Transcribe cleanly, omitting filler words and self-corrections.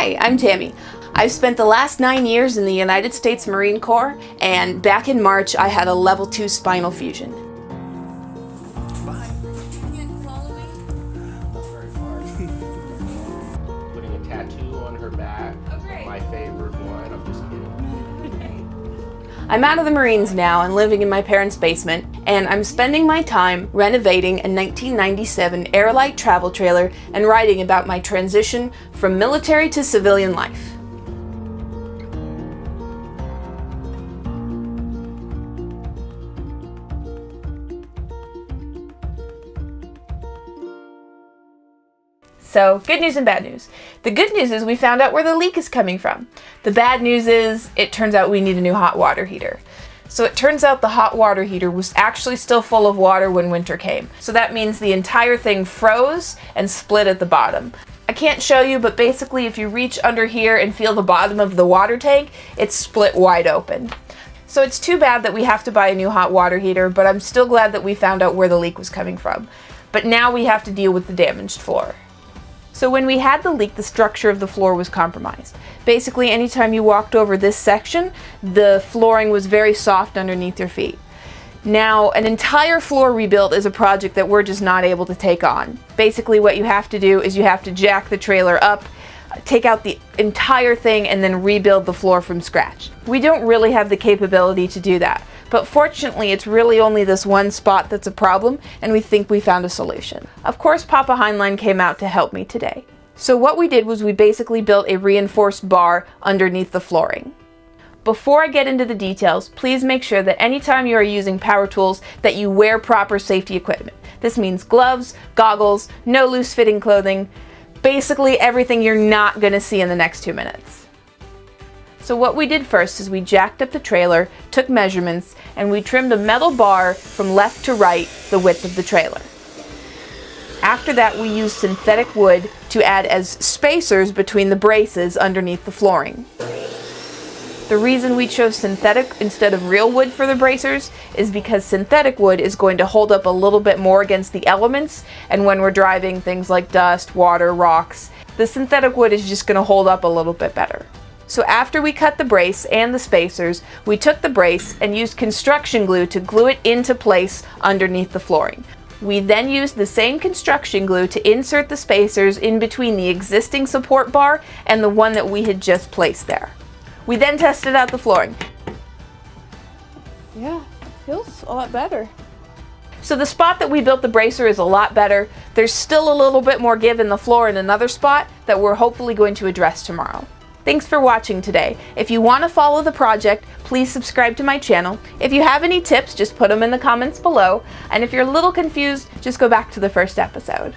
Hi, I'm Tammy. I've spent the last 9 years in the United States Marine Corps, and back in March I had a level 2 spinal fusion. Bye. Can you follow me? Not very far. Putting a tattoo on her back. Oh, great. My favorite one. I'm just kidding. I'm out of the Marines now and living in my parents' basement, and I'm spending my time renovating a 1997 Airlight travel trailer and writing about my transition from military to civilian life. So, good news and bad news. The good news is we found out where the leak is coming from. The bad news is it turns out we need a new hot water heater. So it turns out the hot water heater was actually still full of water when winter came. So that means the entire thing froze and split at the bottom. I can't show you, but basically if you reach under here and feel the bottom of the water tank, it's split wide open. So it's too bad that we have to buy a new hot water heater, but I'm still glad that we found out where the leak was coming from. But now we have to deal with the damaged floor. So when we had the leak, the structure of the floor was compromised. Basically, anytime you walked over this section, the flooring was very soft underneath your feet. Now, an entire floor rebuild is a project that we're just not able to take on. Basically, what you have to do is you have to jack the trailer up, take out the entire thing, and then rebuild the floor from scratch. We don't really have the capability to do that. But fortunately, it's really only this one spot that's a problem, and we think we found a solution. Of course, Papa Heinlein came out to help me today. So what we did was we basically built a reinforced bar underneath the flooring. Before I get into the details, please make sure that anytime you are using power tools that you wear proper safety equipment. This means gloves, goggles, no loose-fitting clothing, basically everything you're not going to see in the next 2 minutes. So what we did first is we jacked up the trailer, took measurements, and we trimmed a metal bar from left to right the width of the trailer. After that, we used synthetic wood to add as spacers between the braces underneath the flooring. The reason we chose synthetic instead of real wood for the bracers is because synthetic wood is going to hold up a little bit more against the elements, and when we're driving things like dust, water, rocks, the synthetic wood is just going to hold up a little bit better. So after we cut the brace and the spacers, we took the brace and used construction glue to glue it into place underneath the flooring. We then used the same construction glue to insert the spacers in between the existing support bar and the one that we had just placed there. We then tested out the flooring. Yeah, feels a lot better. So the spot that we built the bracer is a lot better. There's still a little bit more give in the floor in another spot that we're hopefully going to address tomorrow. Thanks for watching today. If you want to follow the project, please subscribe to my channel. If you have any tips, just put them in the comments below. And if you're a little confused, just go back to the first episode.